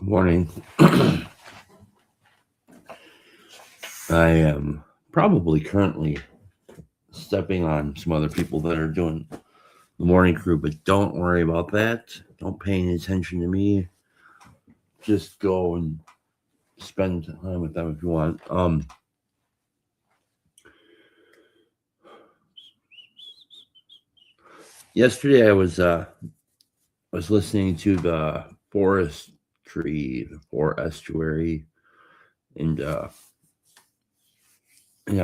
Good morning. I am probably currently stepping on some other people that are doing the morning crew, but don't worry about that. Don't pay any attention to me. Just go and spend time with them if you want. Yesterday I was listening to the forestry, the forest estuary, and I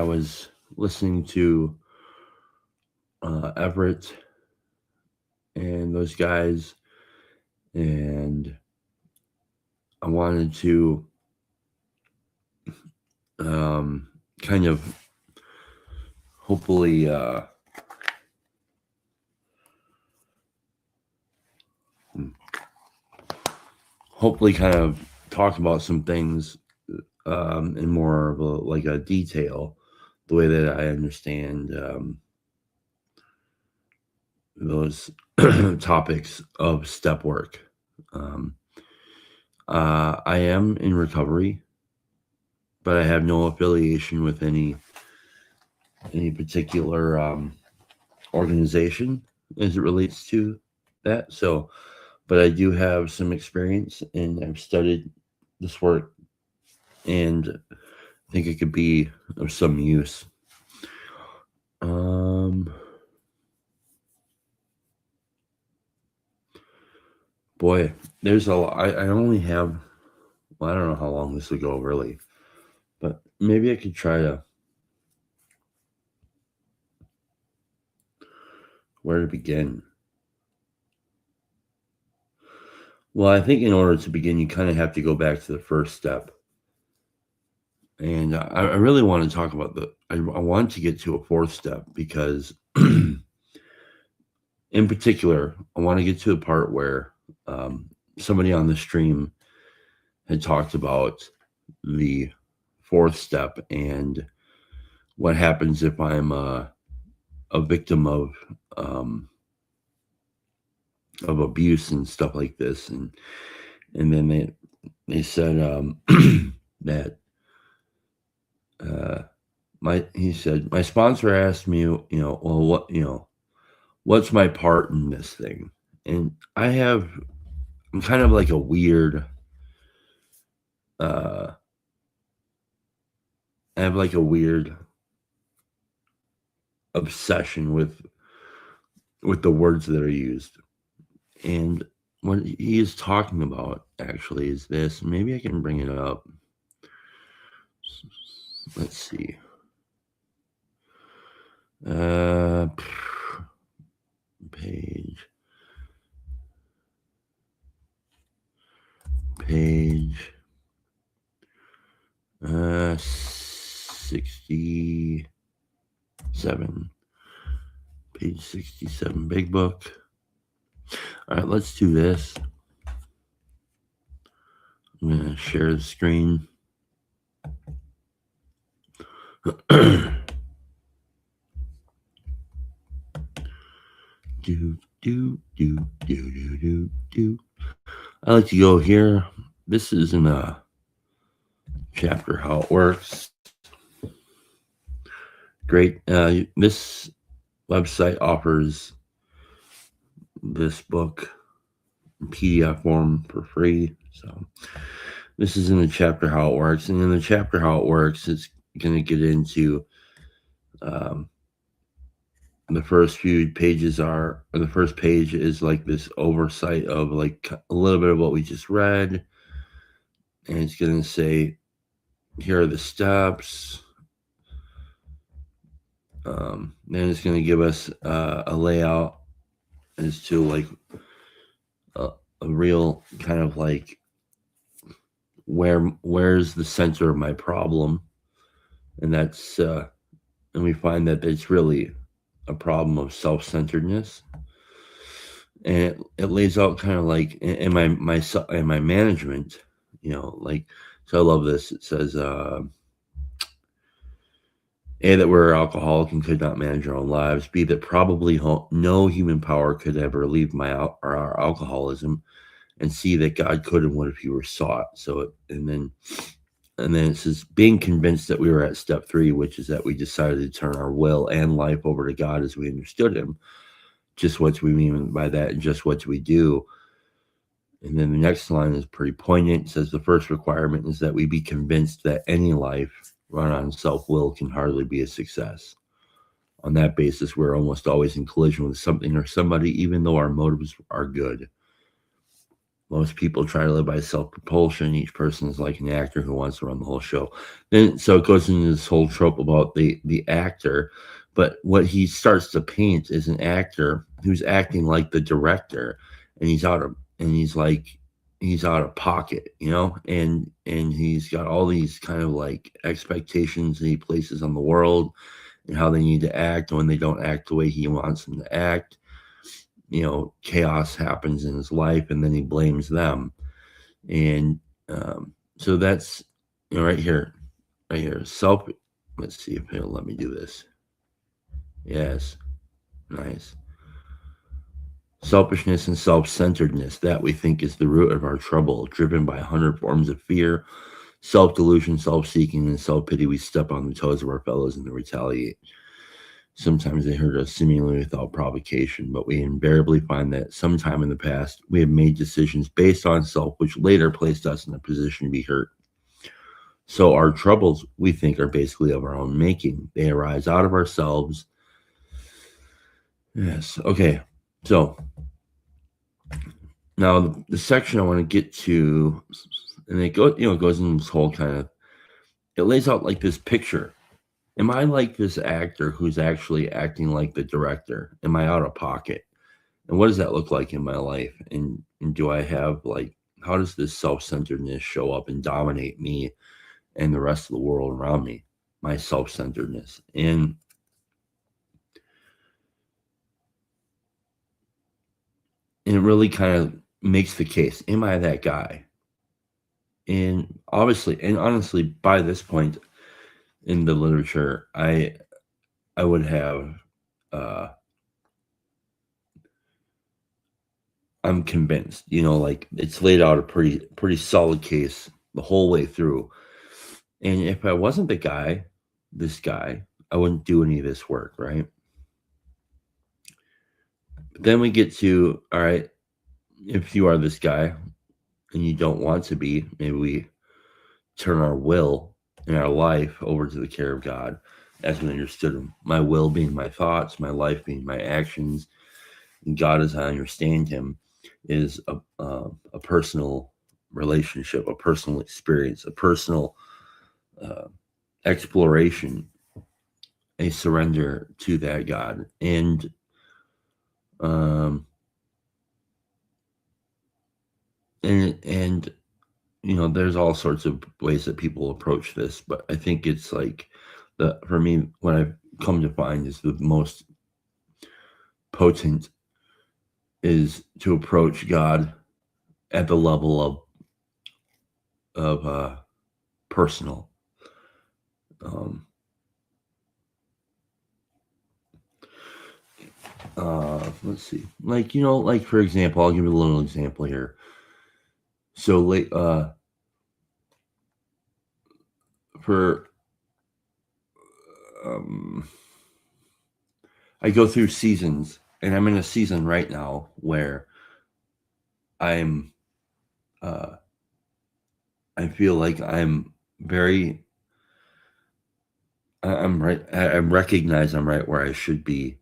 was listening to Everett and those guys, and I wanted to kind of hopefully kind of talk about some things in more of a detail, the way that I understand those topics of step work. I am in recovery, but I have no affiliation with any particular organization as it relates to that. So, but I do have some experience, and I've studied this work, and I think it could be of some use. Boy, there's a lot. I only have, well, I don't know how long this will go really, but maybe I could try to, where to begin? Well, I think in order to begin, you kind of have to go back to the first step. And I really want to talk about I want to get to a fourth step because, in particular, I want to get to the part where somebody on the stream had talked about the fourth step and what happens if I'm a victim of abuse and stuff like this, and then they said that he said my sponsor asked me, well, what's my part in this thing, and I'm kind of like a weird. I have like a weird obsession with the words that are used. And what he is talking about actually is this. Maybe I can bring it up. Let's see. Page 67. Page 67, big book. All right, let's do this. I'm going to share the screen. I like to go here. This is in a chapter, How It Works. Great. This website offers this book in PDF form for free. So this is in the chapter, How It Works. And in the chapter, How It Works, it's going to get into the first few pages the first page is like this oversight of like a little bit of what we just read. And it's going to say, here are the steps. Then it's going to give us a layout as to like a real kind of like where's the center of my problem. And that's, and we find that it's really a problem of self-centeredness, and it lays out kind of like in my management, like, so I love this. It says, A, that we're alcoholic and could not manage our own lives. B, that probably no human power could ever relieve our alcoholism. and see that God could and would if he were sought. So, and then it says, being convinced that we were at step 3, which is that we decided to turn our will and life over to God as we understood him. Just what do we mean by that, and just what do we do? And then the next line is pretty poignant. It says, the first requirement is that we be convinced that any life run on self-will can hardly be a success. On that basis, we're almost always in collision with something or somebody, even though our motives are good. Most people try to live by self-propulsion. Each person is like an actor who wants to run the whole show. Then, so it goes into this whole trope about the actor, but what he starts to paint is an actor who's acting like the director, and he's out of pocket, and he's got all these kind of like expectations that he places on the world and how they need to act. And when they don't act the way he wants them to act, chaos happens in his life, and then he blames them. And so that's, right here, let's see if he'll let me do this. Yes, nice. Selfishness and self-centeredness, that we think is the root of our trouble, driven by 100 forms of fear, self-delusion, self-seeking, and self-pity. We step on the toes of our fellows and then retaliate. Sometimes they hurt us seemingly without provocation, but we invariably find that sometime in the past, we have made decisions based on self, which later placed us in a position to be hurt. So our troubles, we think, are basically of our own making. They arise out of ourselves. Yes. Okay. So now the section I want to get to, and it goes into this whole kind of, it lays out like this picture. Am I like this actor who's actually acting like the director? Am I out of pocket? And what does that look like in my life? And do I have how does this self-centeredness show up and dominate me and the rest of the world around me? My self-centeredness. And it really kind of makes the case. Am I that guy? And obviously, and honestly, by this point in the literature, I would have, I'm convinced, it's laid out a pretty solid case the whole way through. And if I wasn't this guy, I wouldn't do any of this work, right? But then we get to, all right, if you are this guy and you don't want to be, maybe we turn our will and our life over to the care of God as we understood him. My will being my thoughts, my life being my actions, and God, as I understand him, is a personal relationship, a personal experience, a personal exploration, a surrender to that God. And there's all sorts of ways that people approach this, but I think it's for me, what I've come to find is the most potent is to approach God at the level of personal. Let's see, for example, I'll give you a little example here. So I go through seasons, and I'm in a season right now where I feel like I recognize I'm right where I should be,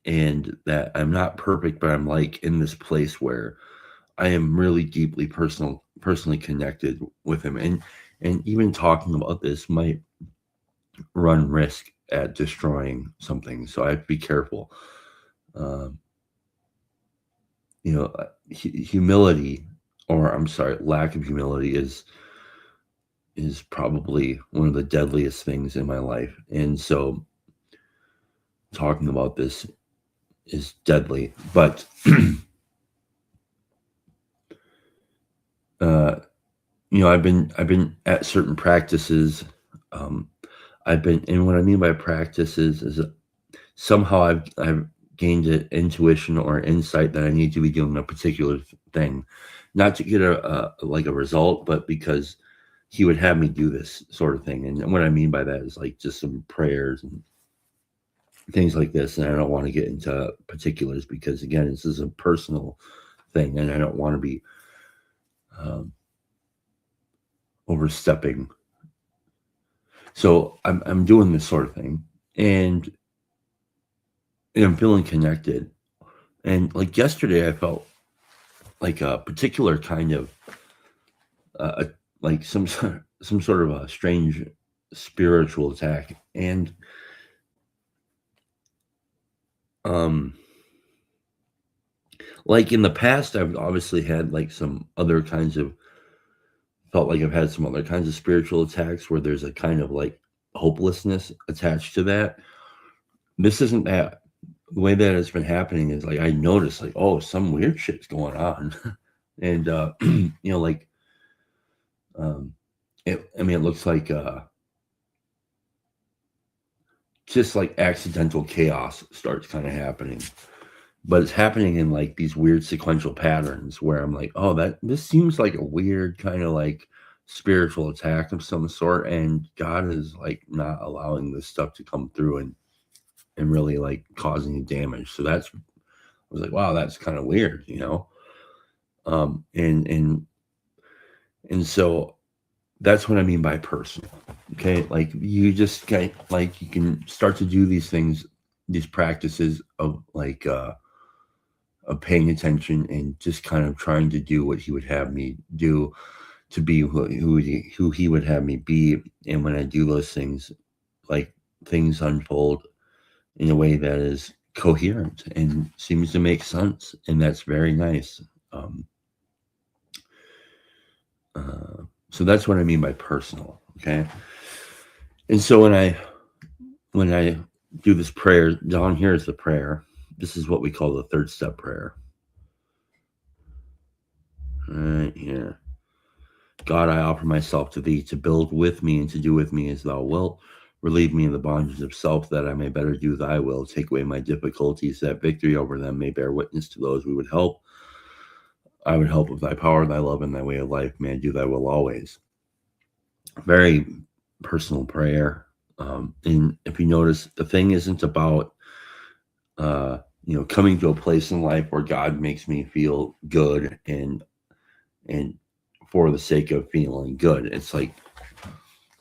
and that I'm not perfect, but I'm in this place where I am really deeply personally connected with him. And even talking about this might run risk at destroying something. So I have to be careful. Humility, or I'm sorry, lack of humility is probably one of the deadliest things in my life. And so talking about this is deadly, but I've been at certain practices. And what I mean by practices is somehow I've gained an intuition or insight that I need to be doing a particular thing, not to get a result, but because he would have me do this sort of thing. And what I mean by that is like just some prayers and things like this. And I don't want to get into particulars because again, this is a personal thing, and I don't want to be um, overstepping. So I'm doing this sort of thing, and I'm feeling connected. And like yesterday, I felt like a particular kind of like some sort of a strange spiritual attack, and like in the past, I've obviously had like some other kinds of felt like I've had some other kinds of spiritual attacks where there's a kind of like hopelessness attached to that. This isn't that. The way that it's been happening is like I noticed like, oh, some weird shit's going on. And like it looks like just like accidental chaos starts kind of happening. But it's happening in like these weird sequential patterns where I'm like, oh, this seems like a weird kind of like spiritual attack of some sort, and God is like not allowing this stuff to come through and really like causing damage. So I was like, wow, that's kind of weird, and so that's what I mean by personal. Okay, like you just like you can start to do these things, these practices of like of paying attention and just kind of trying to do what he would have me do to be who he would have me be. And when I do those things, like things unfold in a way that is coherent and seems to make sense, and that's very nice. So that's what I mean by personal. Okay, and so when I do this prayer down here is the prayer. This is what we call the third step prayer. Right here. God, I offer myself to thee to build with me and to do with me as thou wilt. Relieve me of the bondage of self that I may better do thy will. Take away my difficulties that victory over them may bear witness to those we would help. I would help with thy power, thy love, and thy way of life. May I do thy will always. Very personal prayer. And if you notice, the thing isn't about coming to a place in life where God makes me feel good and for the sake of feeling good. It's like,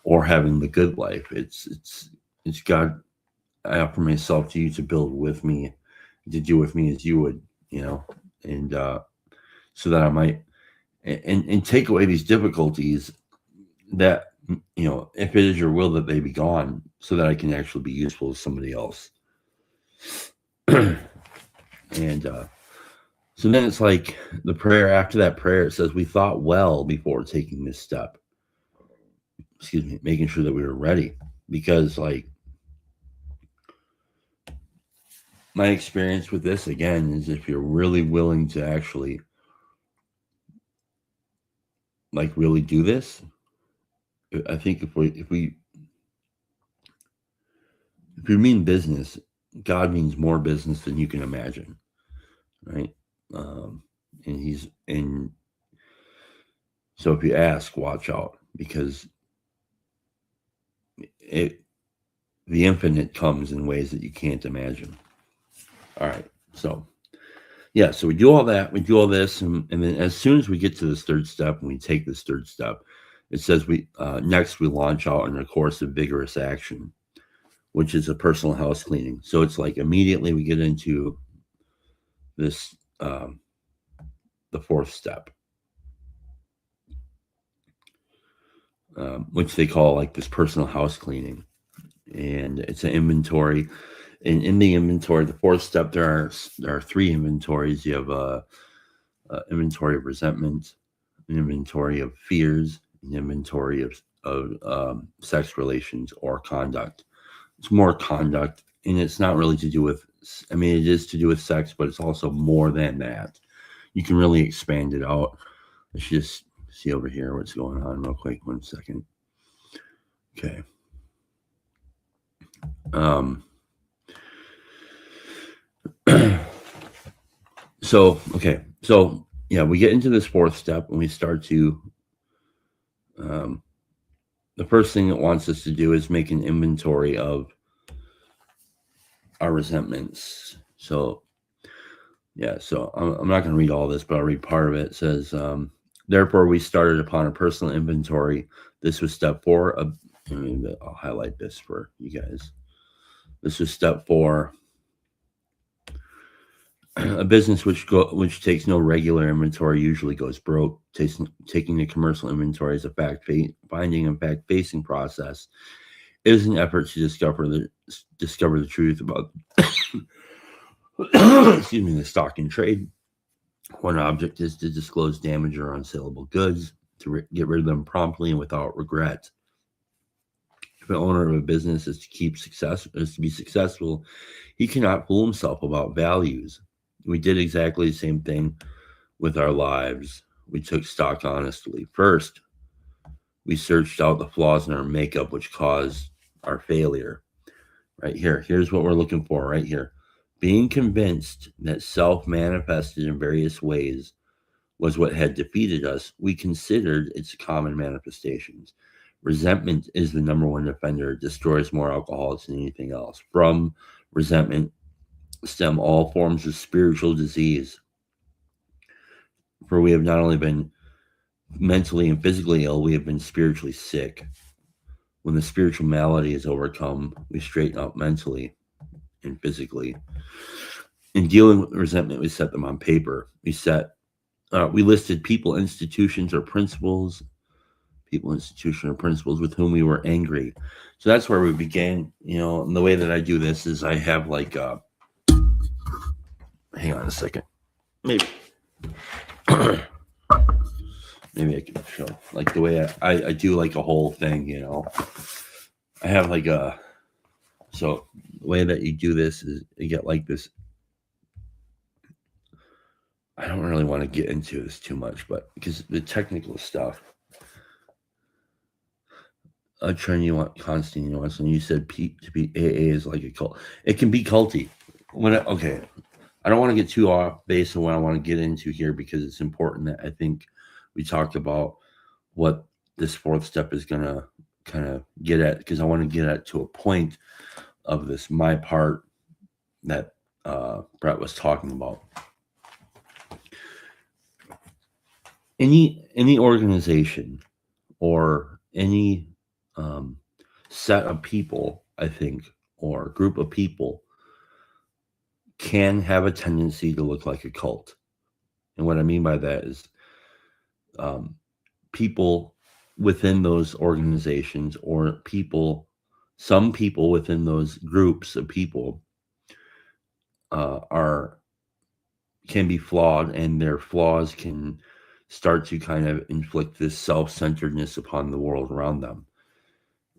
or having the good life. It's God. I offer myself to you to build with me, to do with me as you would, and so that I might and take away these difficulties that if it is your will that they be gone, so that I can actually be useful to somebody else. And so then it's like the prayer after that prayer, it says we thought well before taking this step. Excuse me, making sure that we were ready, because like my experience with this again is if you're really willing to actually like really do this, I think if we mean business, God means more business than you can imagine, right? And so if you ask, watch out, because the infinite comes in ways that you can't imagine. All right, so yeah, so we do all that, we do all this, and then as soon as we get to this third step and we take this third step, it says next we launch out in a course of vigorous action, which is a personal house cleaning. So it's like immediately we get into this the fourth step, which they call like this personal house cleaning, and it's an inventory. And in the inventory, the fourth step, there are three inventories. You have a inventory of resentment, an inventory of fears, an inventory of sex relations or conduct. It's more conduct, and it's not really to do with. I mean, it is to do with sex, but it's also more than that. You can really expand it out. Let's just see over here what's going on real quick. 1 second. Okay. So yeah, we get into this fourth step and we start to, um, the first thing it wants us to do is make an inventory of our resentments. So yeah, so I'm not going to read all this, but I'll read part of it. It says, therefore, we started upon a personal inventory. This was step 4. I'll highlight this for you guys. This was step 4. A business which takes no regular inventory usually goes broke. Taking the commercial inventory as a finding and fact-facing process is an effort to discover the truth about excuse me, the stock in trade. One object is to disclose damaged or unsaleable goods, to get rid of them promptly and without regret. If an owner of a business is to be successful, he cannot fool himself about values. We did exactly the same thing with our lives. We took stock honestly. First, we searched out the flaws in our makeup which caused our failure. Right here. Here's what we're looking for right here. Being convinced that self manifested in various ways was what had defeated us, we considered its common manifestations. Resentment is the number one offender. It destroys more alcoholics than anything else. From resentment stem all forms of spiritual disease. For we have not only been mentally and physically ill, we have been spiritually sick. When the spiritual malady is overcome, we straighten out mentally and physically. In dealing with resentment, we set them on paper. We listed people, institutions, or principles with whom we were angry. So that's where we began, and the way that I do this is I have like, hang on a second. Maybe maybe I can show, like the way I do like a whole thing, I have like so the way that you do this is you get like this. I don't really want to get into this too much, but because the technical stuff, a trend you want, constant nuance, and you said to be AA is like a cult. It can be culty. I don't want to get too off base of what I want to get into here because it's important that I think we talked about what this fourth step is going to kind of get at, because I want to get at to a point of this, my part that Brett was talking about. Any organization or any set of people, I think, or group of people can have a tendency to look like a cult. And what I mean by that is people within those organizations or some people within those groups of people can be flawed, and their flaws can start to kind of inflict this self-centeredness upon the world around them.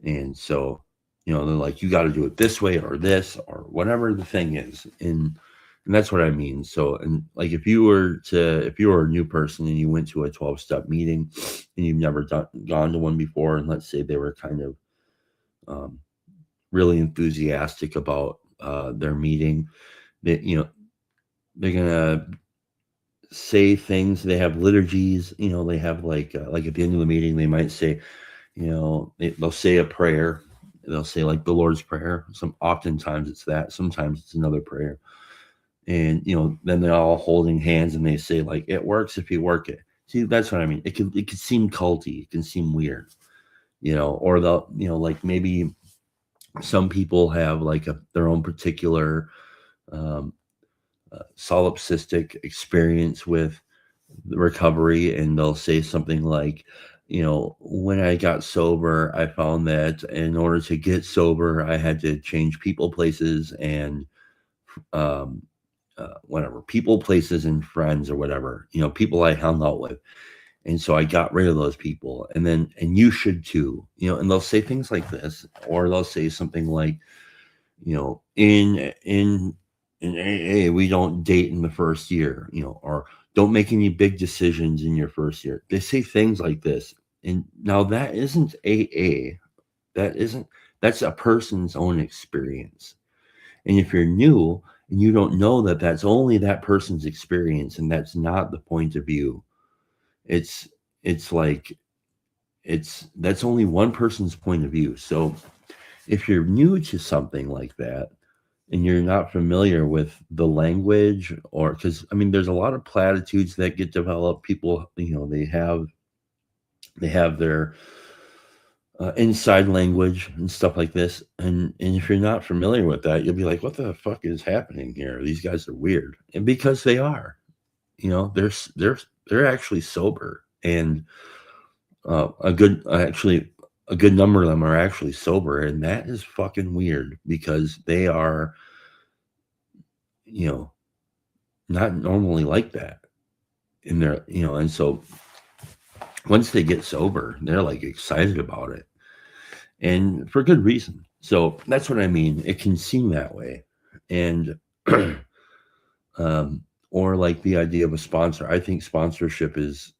And so, they're like, you got to do it this way or this or whatever the thing is. And that's what I mean. So, and like, if you were a new person and you went to a 12-step meeting and you've never gone to one before, and let's say they were kind of really enthusiastic about their meeting, that, they're going to say things. They have liturgies, they have like at the end of the meeting, they might say, they'll say a prayer. They'll say like the Lord's Prayer. Oftentimes it's that. Sometimes it's another prayer. And, then they're all holding hands and they say like, it works if you work it. See, that's what I mean. It could seem culty. It can seem weird, or they'll, like maybe some people have like their own particular solipsistic experience with the recovery, and they'll say something like, when I got sober, I found that in order to get sober, I had to change people, places, and whatever, people, places, and friends, or whatever, people I hung out with. And so I got rid of those people, and you should too, and they'll say things like this, or they'll say something like, in AA, we don't date in the first year, or don't make any big decisions in your first year. They say things like this. And now that isn't AA. That's a person's own experience. And if you're new and you don't know that that's only that person's experience, and that's not the point of view. It's it's like that's only one person's point of view. So if you're new to something like that and you're not familiar with the language, or because I mean there's a lot of platitudes that get developed. People, they have their inside language and stuff like this, and if you're not familiar with that, you'll be like, what the fuck is happening here? These guys are weird. And because they are, they're actually sober, and a good number of them are actually sober, and that is fucking weird because they are, you know not normally like that in their, and so once they get sober, they're like excited about it, and for good reason. So that's what I mean. It can seem that way. And um or like the idea of a sponsor. I think sponsorship is,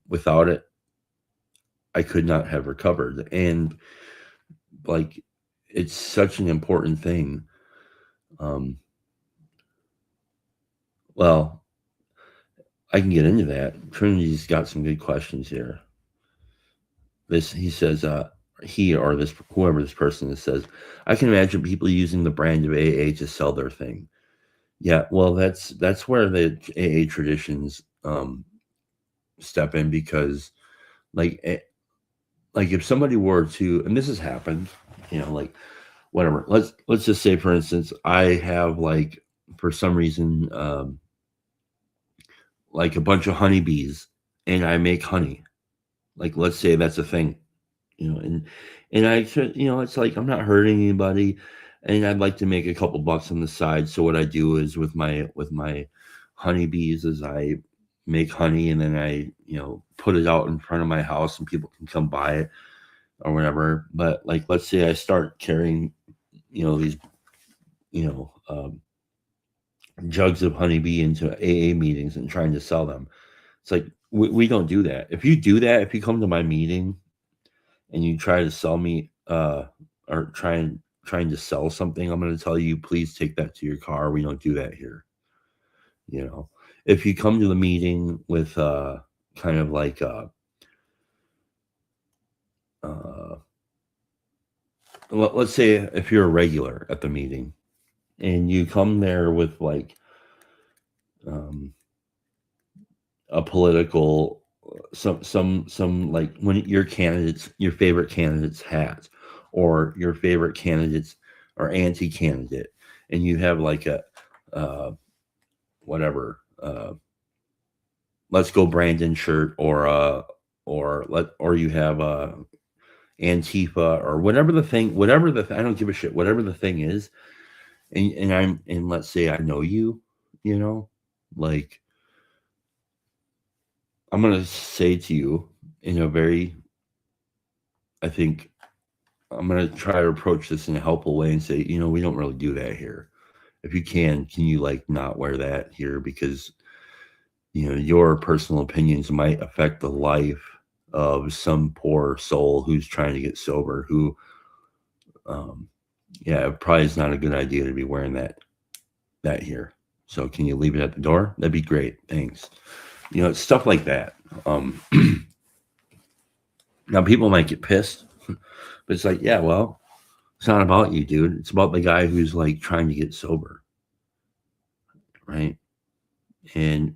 without it, I could not have recovered. And like, it's such an important thing. Um, well, I can get into that. Trinity's got some good questions here. He says, he or this whoever this person is says, I can imagine people using the brand of AA to sell their thing. Yeah, well, that's where the AA traditions step in, because like like if somebody were to, and this has happened, like whatever. Let's just say, for instance, I have, like, for some reason, like a bunch of honeybees, and I make honey. Like, let's say that's a thing, and I should, it's like I'm not hurting anybody, and I'd like to make a couple bucks on the side. So what I do is with my honeybees is I make honey, and then I, put it out in front of my house and people can come buy it or whatever. But like, let's say I start carrying, these, you know, um, jugs of honeybee into AA meetings and trying to sell them. It's like we don't do that. If you do that, if you come to my meeting and you try to sell me, or trying to sell something, I'm going to tell you, please take that to your car. We don't do that here. You know, if you come to the meeting with kind of like uh, let's say if you're a regular at the meeting and you come there with like um, a political, some like one of your favorite candidates hat, or your favorite candidates or anti-candidate, and you have like a whatever, let's go Brandon shirt, or you have a Antifa, or I don't give a shit, whatever the thing is, and let's say I know you, you know, like, I'm gonna say to you in a very, I think I'm gonna try to approach this in a helpful way and say, we don't really do that here. If you can you like not wear that here, because your personal opinions might affect the life of some poor soul who's trying to get sober, who, yeah, it probably is not a good idea to be wearing that here. So can you leave it at the door? That'd be great. Thanks. It's stuff like that. Now people might get pissed, but it's like, yeah, well, it's not about you, dude. It's about the guy who's like trying to get sober, right? And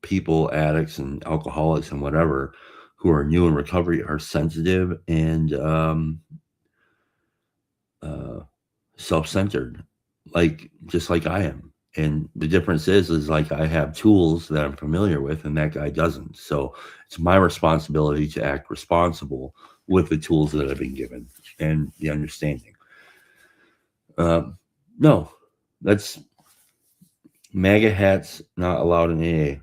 people, addicts and alcoholics and whatever, who are new in recovery, are sensitive and self-centered, like just like I am. And the difference is like I have tools that I'm familiar with, and that guy doesn't. So it's my responsibility to act responsible with the tools that I've been given and the understanding. No, that's MAGA hats not allowed in AA.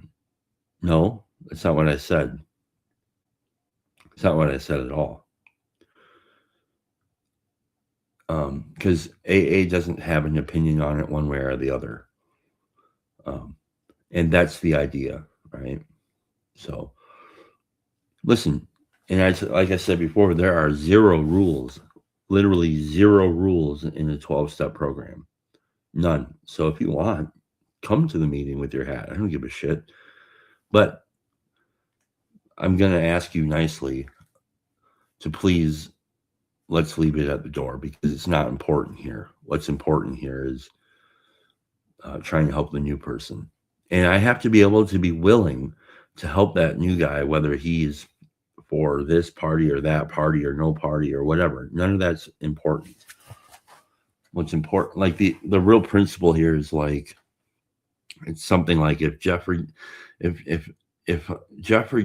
No, that's not what I said. It's not what I said at all. Because AA doesn't have an opinion on it one way or the other. And that's the idea, right? So, listen, and like I said before, there are 0 rules literally 0 rules in a 12-step program. None. So if you want, come to the meeting with your hat. I don't give a shit. But I'm going to ask you nicely to please, let's leave it at the door, because it's not important here. What's important here is trying to help the new person. And I have to be able to be willing to help that new guy, whether he's for this party or that party or no party or whatever. None of that's important. What's important, like the real principle here is like, it's something like if Jeffrey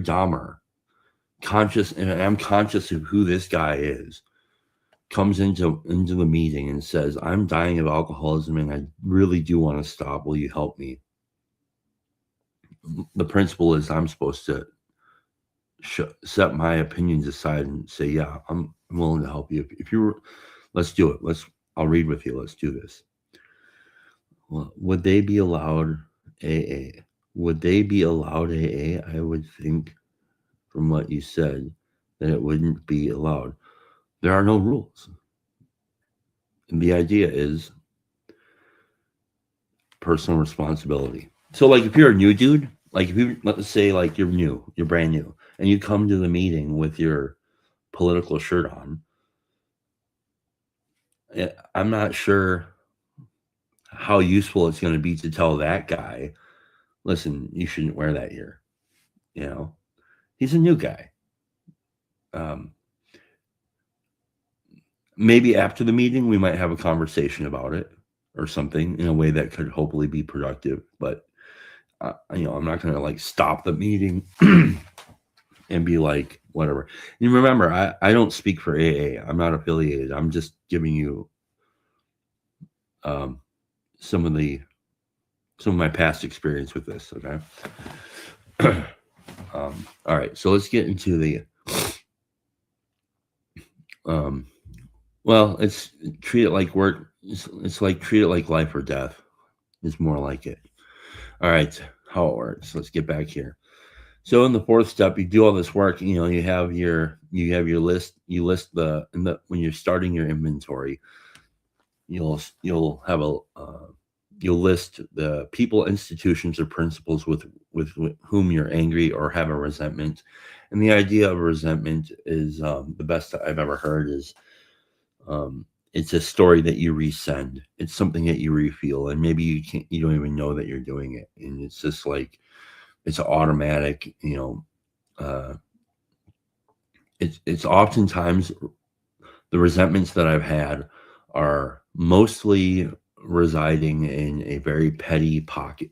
Dahmer, conscious, and I'm conscious of who this guy is, comes into the meeting and says, I'm dying of alcoholism and I really do want to stop. Will you help me? The principle is I'm supposed to set my opinions aside and say, yeah, I'm willing to help you. If you let's do it. I'll read with you. Let's do this. Well, would they be allowed AA? Would they be allowed AA? I would think from what you said that it wouldn't be allowed. There are no rules. And the idea is personal responsibility. So like if you're a new dude, like if you, let's say like you're brand new, and you come to the meeting with your political shirt on, I'm not sure how useful it's going to be to tell that guy, listen, you shouldn't wear that here. You know, he's a new guy. Maybe after the meeting, we might have a conversation about it or something in a way that could hopefully be productive. But, I'm not going to like stop the meeting and be like, whatever. And remember, I don't speak for AA. I'm not affiliated. I'm just giving you some of my past experience with this. Okay. All right. So let's get into the, well, it's treat it like work. It's like treat it like life or death is more like it. All right. How it works. Let's get back here. So in the 4th step, you do all this work. You have your list. You list when you're starting your inventory, you'll list the people, institutions, or principles with whom you're angry or have a resentment. And the idea of resentment is the best I've ever heard is it's a story that you resend. It's something that you refeel, and maybe you don't even know that you're doing it, and it's just like it's automatic. It's oftentimes the resentments that I've had are mostly residing in a very petty pocket,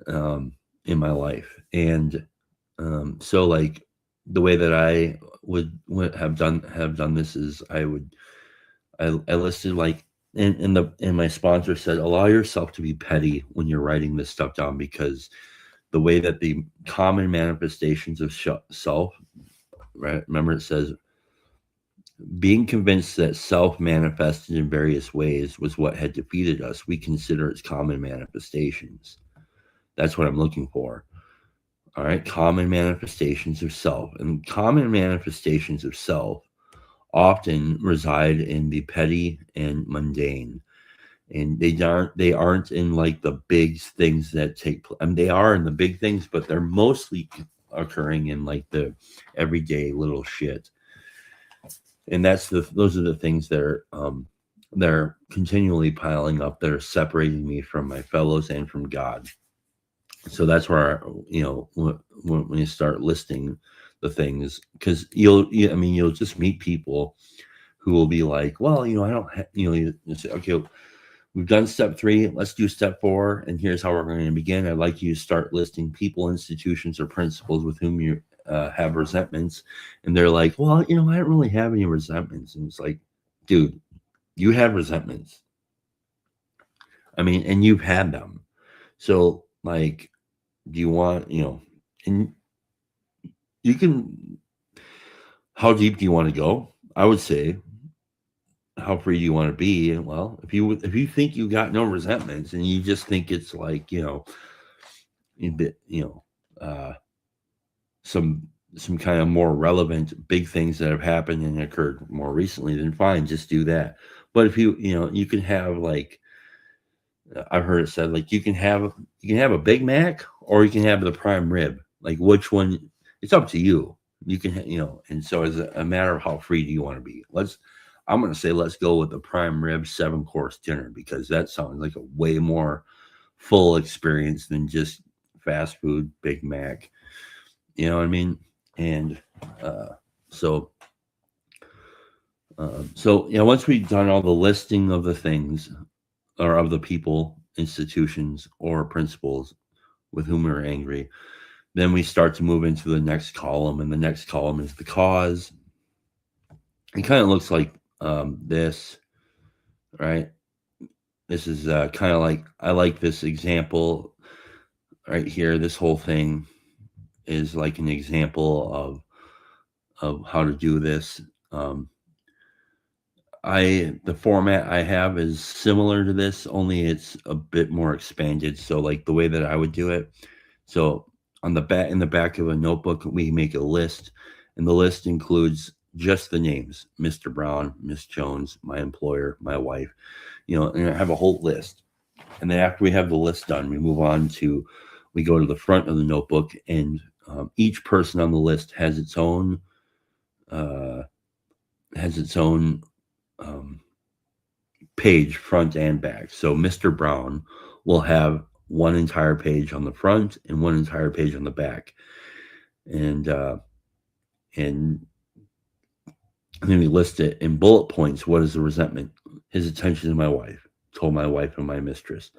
in my life. And so like the way that I would have done this is I listed like, and my sponsor said, allow yourself to be petty when you're writing this stuff down, because the way that the common manifestations of self, right? Remember it says, being convinced that self manifested in various ways was what had defeated us, we consider its common manifestations. That's what I'm looking for. All right, common manifestations of self. And common manifestations of self often reside in the petty and mundane. And they aren't in like the big things that take place. I mean, they are in the big things, but they're mostly occurring in like the everyday little shit. And those are the things that are they're continually piling up, that are separating me from my fellows and from God. So that's where when you start listing the things, because you'll just meet people who will be like, well, I don't you say, okay, we've done step 3, let's do step 4, and here's how we're going to begin. I'd like you to start listing people, institutions, or principles with whom you have resentments. And they're like, well, I don't really have any resentments. And it's like, dude, you have resentments. I mean, and you've had them. So like, do you want, and you can, how deep do you want to go? I would say, how free do you want to be? And well, if you think you got no resentments and you just think it's like, some some kind of more relevant big things that have happened and occurred more recently, then fine, just do that. But if you can have like I've heard it said like you can have a Big Mac or you can have the prime rib. Like which one? It's up to you. You can and so it's a matter of how free do you want to be. I'm going to say let's go with the prime rib 7-course dinner because that sounds like a way more full experience than just fast food Big Mac. You know what I mean? And uh, so once we've done all the listing of the things or of the people, institutions, or principles with whom we're angry, then we start to move into the next column, and the next column is the cause. It kind of looks like this, right? This is kind of like I like this example right here. This whole thing is like an example of how to do this. The format I have is similar to this, only it's a bit more expanded. So like the way that I would do it. So on the back in the back of a notebook, we make a list, and the list includes just the names: Mr. Brown, Miss Jones, my employer, my wife. And I have a whole list. And then after we have the list done, we go to the front of the notebook, and each person on the list has its own uh, um, page, front and back. So Mr. Brown will have one entire page on the front and one entire page on the back, and and then we list it in bullet points. What is the resentment? His attention to my wife. Told my wife and my mistress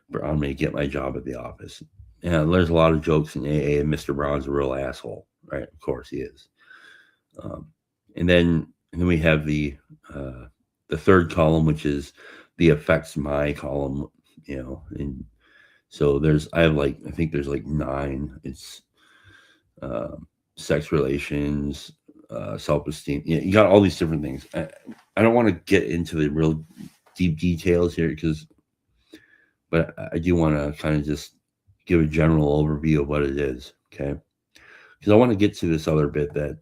Brown may get my job at the office. Yeah, there's a lot of jokes in AA, and Mr. Brown's a real asshole, right? Of course he is. Um, and then we have the third column, which is the affects my column, and so I think there's like 9. It's uh, sex relations, self-esteem. You got all these different things. I don't want to get into the real deep details here but I do want to kind of just give a general overview of what it is, okay? Because I want to get to this other bit that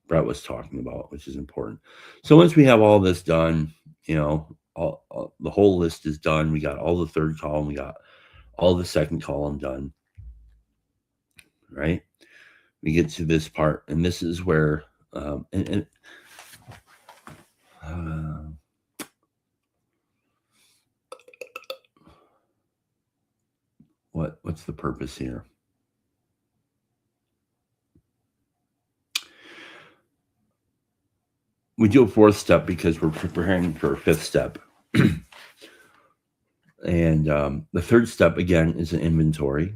Brett was talking about, which is important. So once we have all this done, the whole list is done. We got all the third column. We got all the second column done, right? We get to this part, and this is where, what's the purpose here? We do a fourth step because we're preparing for a fifth step. And the third step, again, is an inventory.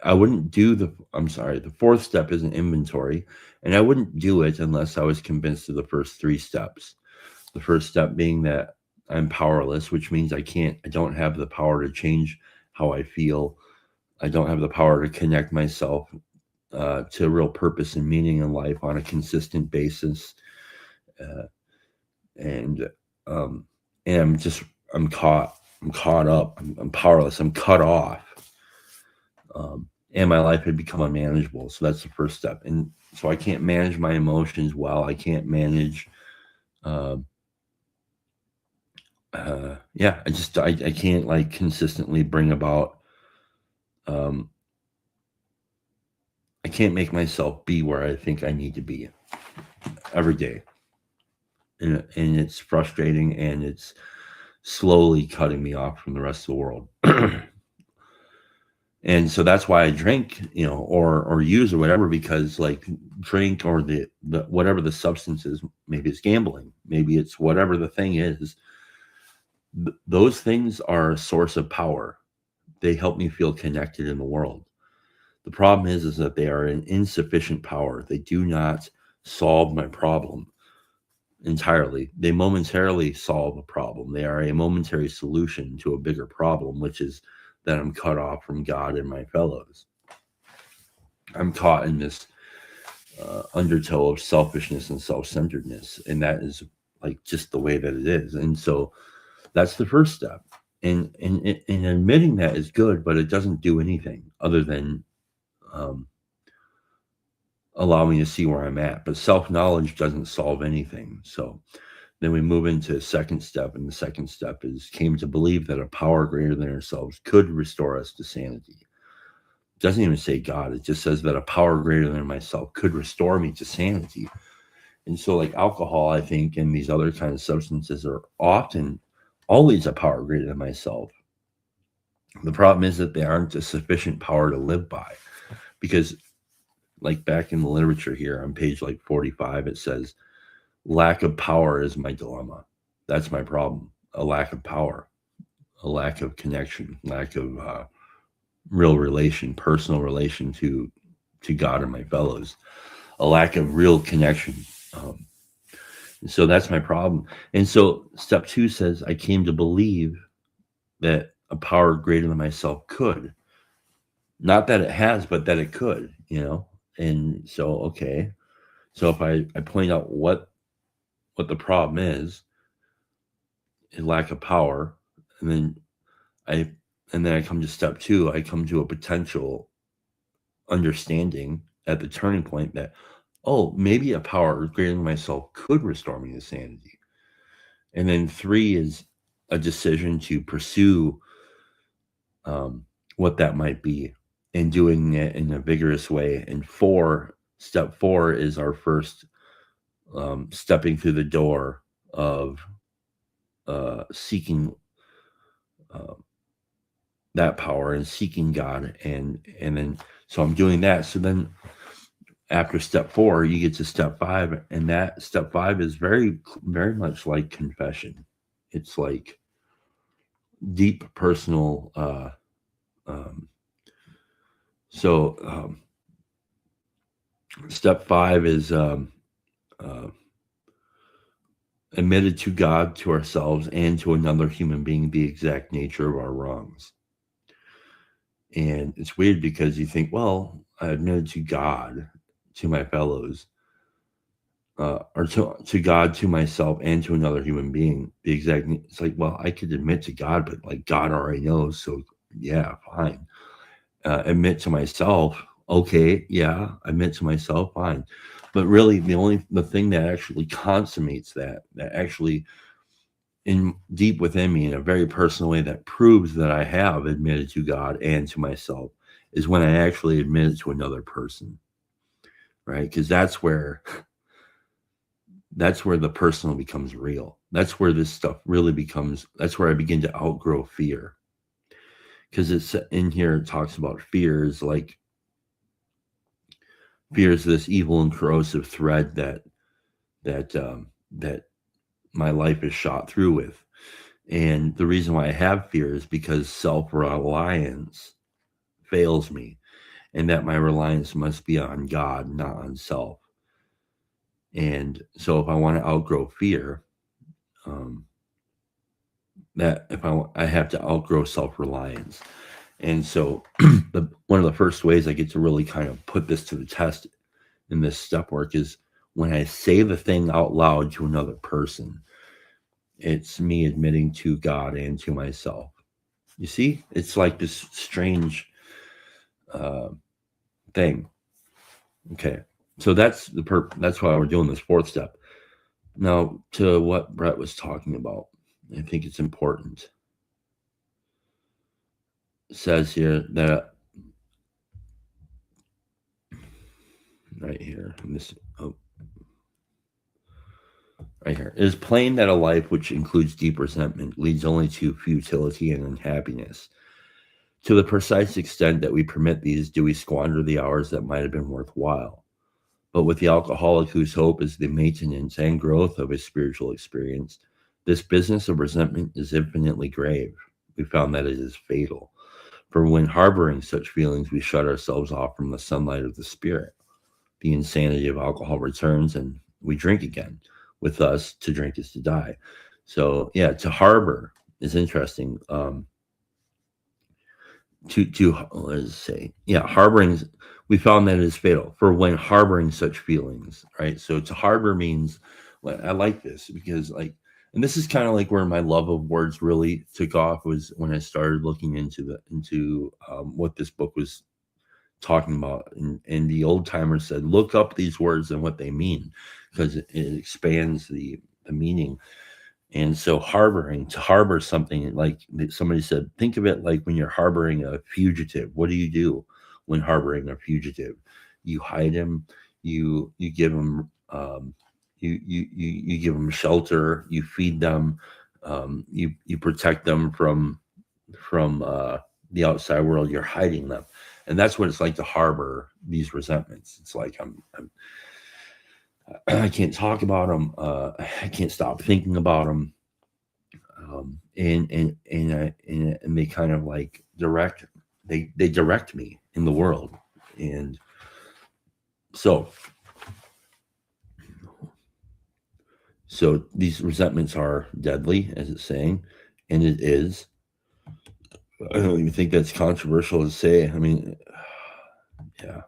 The fourth step is an inventory, and I wouldn't do it unless I was convinced of the first 3 steps. The first step being that I'm powerless, which means I don't have the power to change how I feel. I don't have the power to connect myself to real purpose and meaning in life on a consistent basis. And I'm caught up. I'm powerless. I'm cut off. And my life had become unmanageable. So that's the first step. And so I can't manage my emotions well. I can't manage. I can't like consistently bring about. I can't make myself be where I think I need to be every day. And it's frustrating, and it's slowly cutting me off from the rest of the world. And so that's why I drink, or use or whatever, because like drink or the whatever the substance is, maybe it's gambling, maybe it's whatever the thing is. Those things are a source of power. They help me feel connected in the world. The problem is that they are an insufficient power. They do not solve my problem entirely. They momentarily solve a problem. They are a momentary solution to a bigger problem, which is that I'm cut off from God and my fellows. I'm caught in this undertow of selfishness and self-centeredness, and that is like just the way that it is. And so that's the first step. And admitting that is good, but it doesn't do anything other than allow me to see where I'm at. But self-knowledge doesn't solve anything. So then we move into the second step, and the second step is came to believe that a power greater than ourselves could restore us to sanity. It doesn't even say God. It just says that a power greater than myself could restore me to sanity. And so, like alcohol, I think, and these other kind of substances are often always a power greater than myself. The problem is that they aren't a sufficient power to live by, because, like back in the literature here on page like 45, it says, lack of power is my dilemma. That's my problem. A lack of power, a lack of connection, lack of real relation, personal relation to God and my fellows, a lack of real connection. So that's my problem. And so step 2 says, I came to believe that a power greater than myself could. Not that it has, but that it could, And so, okay. So if I point out what the problem is, a lack of power, and then I come to step 2, I come to a potential understanding at the turning point that, oh, maybe a power greater than myself could restore me to sanity. And then 3 is a decision to pursue what that might be, and doing it in a vigorous way. And step 4 is our first stepping through the door of seeking that power and seeking God, and then so I'm doing that. So then after step 4, you get to step 5, and that step 5 is very, very much like confession. It's like deep personal. Step 5 is admitted to God, to ourselves, and to another human being the exact nature of our wrongs. And it's weird because you think, well, I admitted to God, to my fellows, or to God, to myself, and to another human being the exact. It's like, well, I could admit to God, but like God already knows, so yeah, fine. Admit to myself, okay, yeah, admit to myself, fine. But really, the thing that actually consummates that actually in deep within me in a very personal way that proves that I have admitted to God and to myself is when I actually admit it to another person, right? Because that's where the personal becomes real. That's where this stuff really becomes. That's where I begin to outgrow fear. Because it's in here, it talks about fear is this evil and corrosive thread that my life is shot through with. And the reason why I have fear is because self-reliance fails me, and that my reliance must be on God, not on self. And so if I want to outgrow fear, that if I have to outgrow self-reliance. And so one of the first ways I get to really kind of put this to the test in this step work is when I say the thing out loud to another person. It's me admitting to God and to myself. You see, it's like this strange thing. Okay, so that's why we're doing this 4th step. Now, to what Brett was talking about, I think it's important. It says here that right here, right here, it is plain that a life which includes deep resentment leads only to futility and unhappiness. To the precise extent that we permit these, do we squander the hours that might have been worthwhile. But with the alcoholic whose hope is the maintenance and growth of his spiritual experience, this business of resentment is infinitely grave. We found that it is fatal. For when harboring such feelings, we shut ourselves off from the sunlight of the spirit. The insanity of alcohol returns, and we drink again. With us, to drink is to die. So, yeah, to harbor is interesting. Let's say, harboring, we found that it is fatal for when harboring such feelings, right? So to harbor means, I like this because and this is kind of like where my love of words really took off, was when I started looking into what this book was talking about. And the old timers said, look up these words and what they mean, because it expands the meaning. And so harboring, to harbor something, like somebody said, think of it like when you're harboring a fugitive. What do you do when harboring a fugitive? You hide him, you give him you give them shelter, you feed them, you protect them from the outside world. You're hiding them, and that's what it's like to harbor these resentments. It's like I can't talk about them. I can't stop thinking about them. And they kind of like they direct me in the world. And so these resentments are deadly, as it's saying, and it is. I don't even think that's controversial to say. I mean, yeah.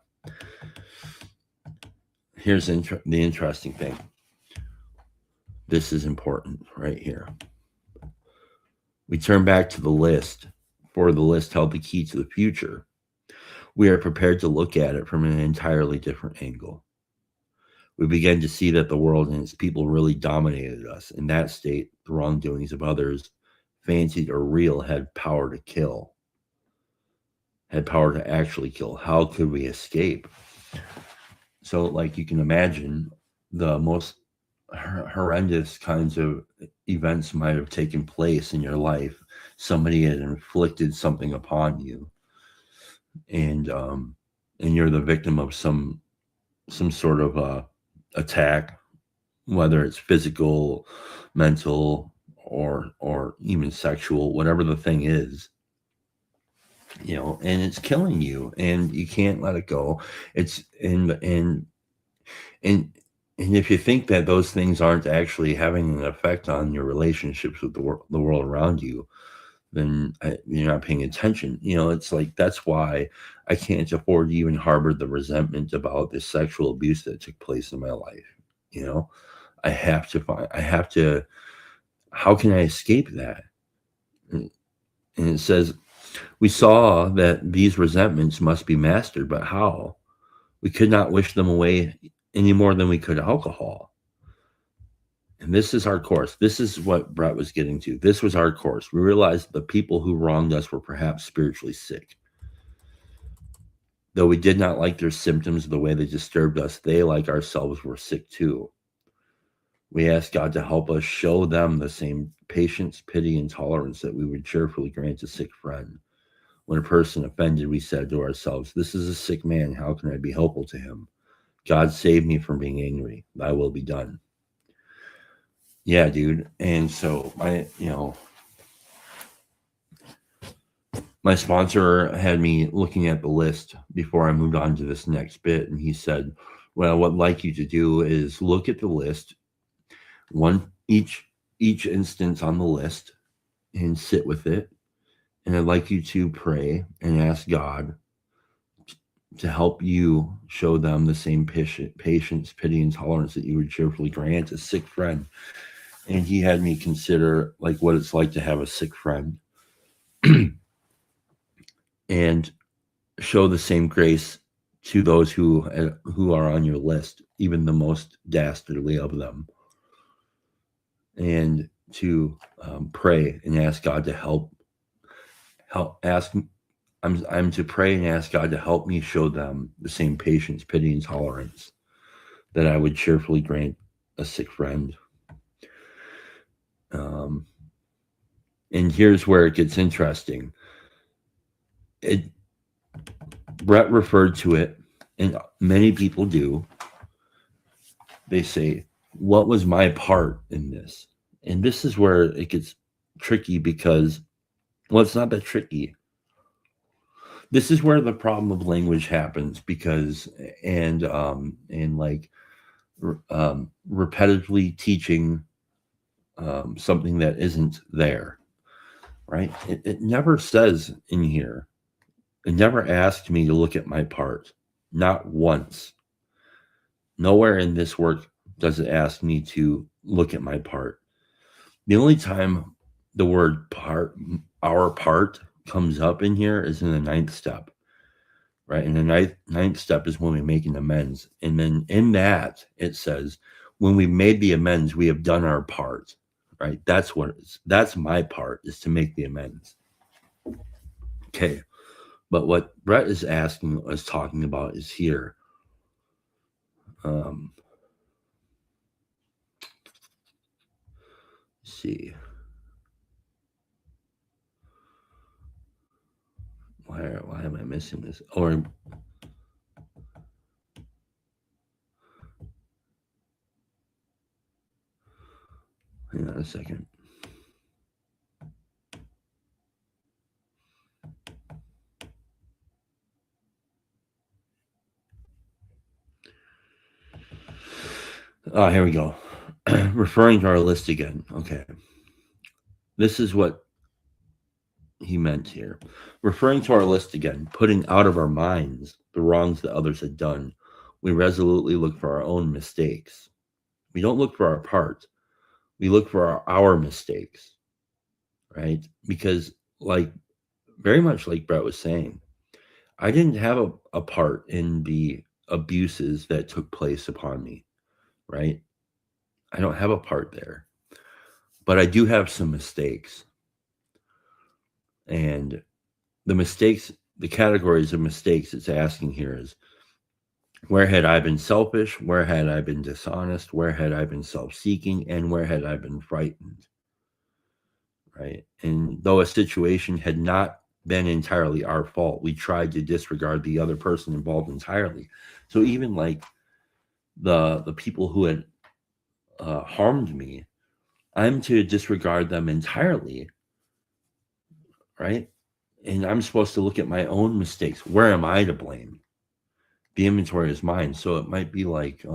Here's the interesting thing. This is important right here. We turn back to the list, for the list held the key to the future. We are prepared to look at it from an entirely different angle. We begin to see that the world and its people really dominated us. In that state, the wrongdoings of others, fancied or real, had power to kill, had power to actually kill. How could we escape? So, like, you can imagine the most horrendous kinds of events might have taken place in your life. Somebody had inflicted something upon you, and you're the victim of some sort of attack, whether it's physical, mental, or even sexual, whatever the thing is, and it's killing you, and you can't let it go. It's and if you think that those things aren't actually having an effect on your relationships with the world around you, then you're not paying attention. It's like, that's why I can't afford to even harbor the resentment about the sexual abuse that took place in my life. I have to, how can I escape that? And it says, we saw that these resentments must be mastered, but how? We could not wish them away any more than we could alcohol. And this is our course. This is what Brett was getting to. This was our course. We realized the people who wronged us were perhaps spiritually sick. Though we did not like their symptoms or the way they disturbed us, they, like ourselves, were sick too. We asked God to help us show them the same patience, pity, and tolerance that we would cheerfully grant a sick friend. When a person offended, we said to ourselves, this is a sick man. How can I be helpful to him? God save me from being angry. Thy will be done. Yeah, dude. And so my sponsor had me looking at the list before I moved on to this next bit. And he said, well, what I'd like you to do is look at the list, each instance on the list, and sit with it. And I'd like you to pray and ask God to help you show them the same patience, pity, and tolerance that you would cheerfully grant a sick friend. And he had me consider like what it's like to have a sick friend and show the same grace to those who are on your list, even the most dastardly of them. And to pray and ask God to help. I'm to pray and ask God to help me show them the same patience, pity, and tolerance that I would cheerfully grant a sick friend. And here's where it gets interesting. Brett referred to it, and many people do. They say, what was my part in this? And this is where it gets tricky because, well, it's not that tricky. This is where the problem of language happens because, and repetitively teaching something that isn't there, right? It never says in here, it never asked me to look at my part, not once. Nowhere in this work does it ask me to look at my part. The only time the word part, our part, comes up in here is in the 9th step, right? And the ninth step is when we make an amends. And then in that, it says, when we made the amends, we have done our part, right? That's my part, is to make the amends. Okay. But what Brett is talking about is here. Let's see. Why am I missing this? Or hang on a second. Here we go. Referring to our list again. Okay. This is what he meant here. Referring to our list again, putting out of our minds the wrongs that others had done, we resolutely look for our own mistakes. We don't look for our part. We look for our mistakes, right? Because, like, very much like Brett was saying, I didn't have a part in the abuses that took place upon me, right? I don't have a part there, but I do have some mistakes. And the mistakes, the categories of mistakes it's asking here is, where had I been selfish? Where had I been dishonest? Where had I been self-seeking? And where had I been frightened? Right? And though a situation had not been entirely our fault, we tried to disregard the other person involved entirely. So even like the people who had harmed me, I'm to disregard them entirely, right? And I'm supposed to look at my own mistakes. Where am I to blame? The inventory is mine. So it might be like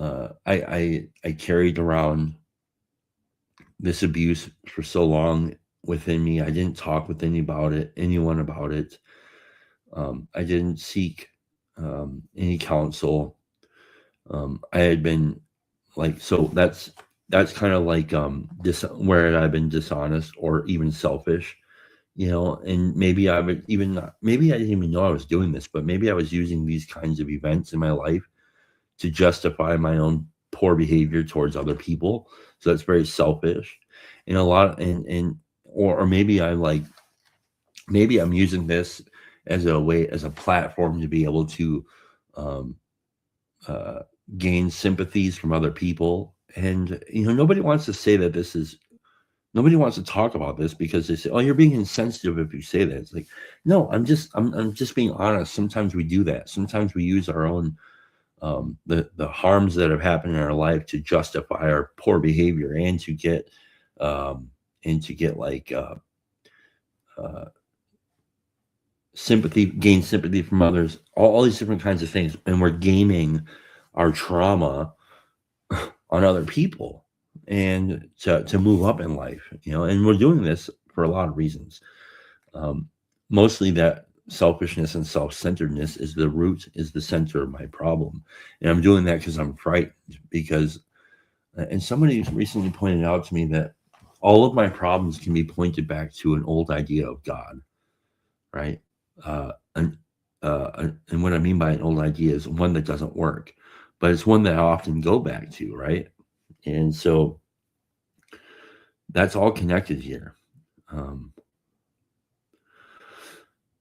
I carried around this abuse for so long within me. I didn't talk with anyone about it. I didn't seek any counsel. I had been like, so that's kind of like where I've been dishonest or even selfish, and maybe I would even not, maybe I didn't even know I was doing this, but maybe I was using these kinds of events in my life to justify my own poor behavior towards other people. So that's very selfish. And or maybe maybe I'm using this as a platform to be able to gain sympathies from other people. And nobody wants to say that nobody wants to talk about this, because they say, oh, you're being insensitive if you say that. It's like, no, I'm just being honest. Sometimes we do that. Sometimes we use our own the harms that have happened in our life to justify our poor behavior, and to get like gain sympathy from others, all these different kinds of things. And we're gaming our trauma on other people, and to move up in life, and we're doing this for a lot of reasons. Mostly that selfishness and self-centeredness is the center of my problem. And I'm doing that because I'm frightened, and somebody recently pointed out to me that all of my problems can be pointed back to an old idea of God, right? And what I mean by an old idea is one that doesn't work, but it's one that I often go back to, right? And so that's all connected here.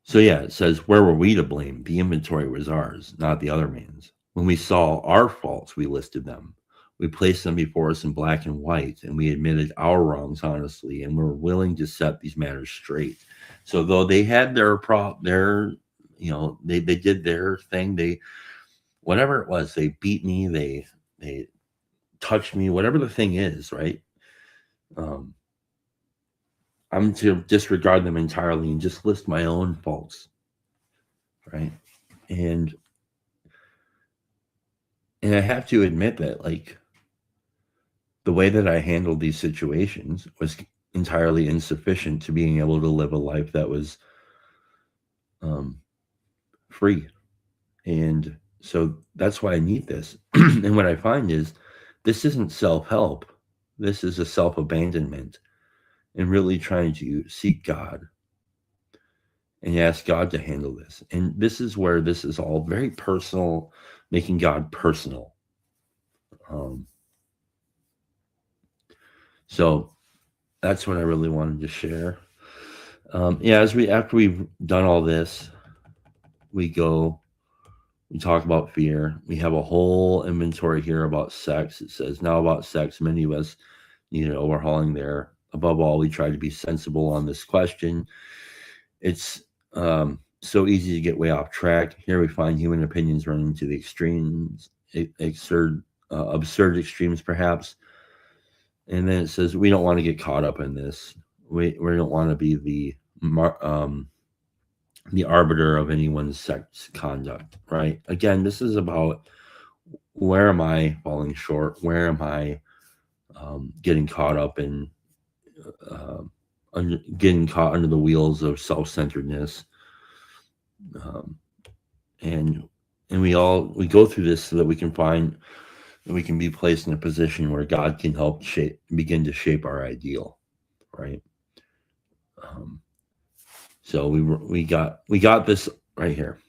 So yeah, it says, where were we to blame? The inventory was ours, not the other man's. When we saw our faults, we listed them. We placed them before us in black and white, and we admitted our wrongs honestly, and were willing to set these matters straight. So though they had they did their thing, whatever it was, they beat me, they touched me, whatever the thing is, right? I'm to disregard them entirely and just list my own faults, right? And I have to admit that, like, the way that I handled these situations was entirely insufficient to being able to live a life that was free. And so that's why I need this. And what I find is, this isn't self-help. This is a self-abandonment, and really trying to seek God and ask God to handle this. And this is where this is all very personal, making God personal. So that's what I really wanted to share. After we've done all this, we talk about fear. We have a whole inventory here about sex. It says, now about sex, many of us need an overhauling there. Above all, we try to be sensible on this question. It's so easy to get way off track. Here we find human opinions running to the extremes, absurd extremes, perhaps. And then it says, we don't want to get caught up in this. We don't want to be the arbiter of anyone's sex conduct, right? Again, this is about, where am I falling short? Where am I getting caught up in, getting caught under the wheels of self-centeredness? And we go through this so that we can find that we can be placed in a position where God can help begin to shape our ideal, right? So we got this right here.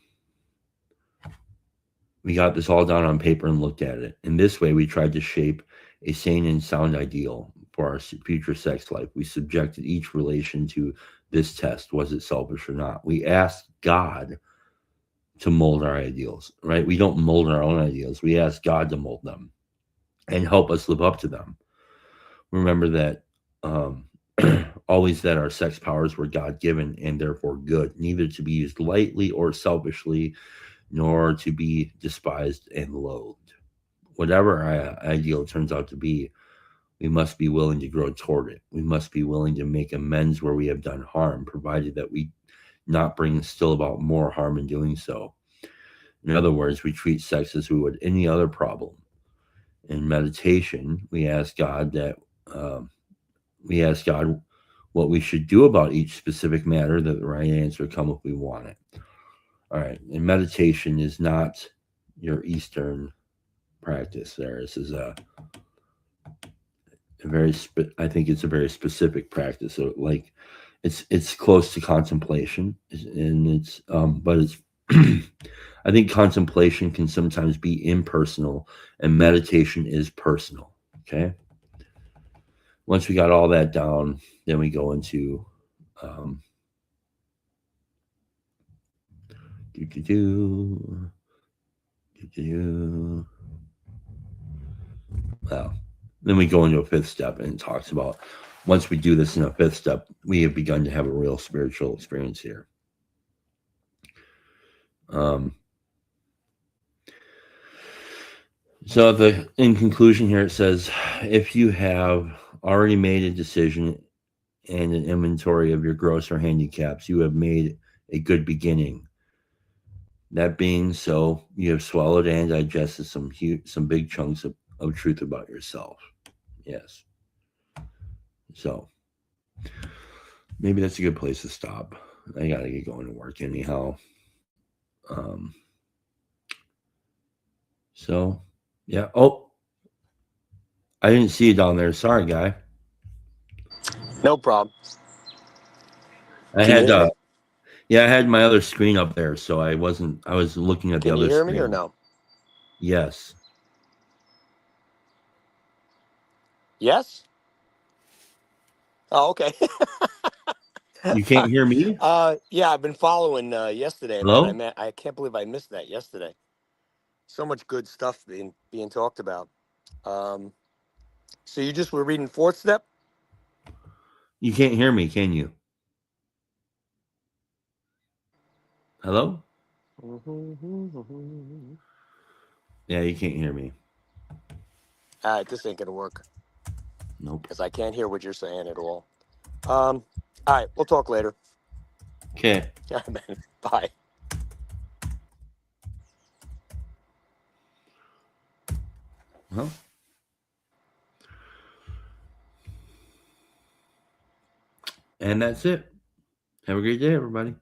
We got this all down on paper and looked at it. In this way, we tried to shape a sane and sound ideal for our future sex life. We subjected each relation to this test. Was it selfish or not? We asked God to mold our ideals, right? We don't mold our own ideals. We ask God to mold them and help us live up to them. Remember that always that our sex powers were God-given and therefore good, neither to be used lightly or selfishly, nor to be despised and loathed. Whatever our ideal turns out to be, we must be willing to grow toward it. We must be willing to make amends where we have done harm, provided that we not bring still about more harm in doing so. In other words, we treat sex as we would any other problem. In meditation, we ask God what we should do about each specific matter, that the right answer come if we want it. All right. And meditation is not your Eastern practice there. This is I think it's a very specific practice. So like it's close to contemplation, and it's but it's I think contemplation can sometimes be impersonal, and meditation is personal. Okay. Once we got all that down, then we go into well, then we go into a fifth step, and it talks about, once we do this in a fifth step, we have begun to have a real spiritual experience here. So in conclusion here, it says, if you have already made a decision and an inventory of your grosser handicaps, you have made a good beginning. That being so, you have swallowed and digested some big chunks of truth about yourself. Yes. So maybe that's a good place to stop. I gotta get going to work anyhow. So yeah. Oh, I didn't see you down there. Sorry, guy. No problem. I had my other screen up there, so I was looking at the other screen. Can you hear me or no? Yes. Yes? Oh, okay. You can't hear me? Yeah, I've been following yesterday. Hello? Man, I can't believe I missed that yesterday. So much good stuff being talked about. So you just were reading fourth step? You can't hear me, can you? Hello? Yeah, you can't hear me. All right, this ain't gonna work. Nope. Because I can't hear what you're saying at all. All right, we'll talk later. Okay. Yeah, man. Bye. Well, and that's it. Have a great day, everybody.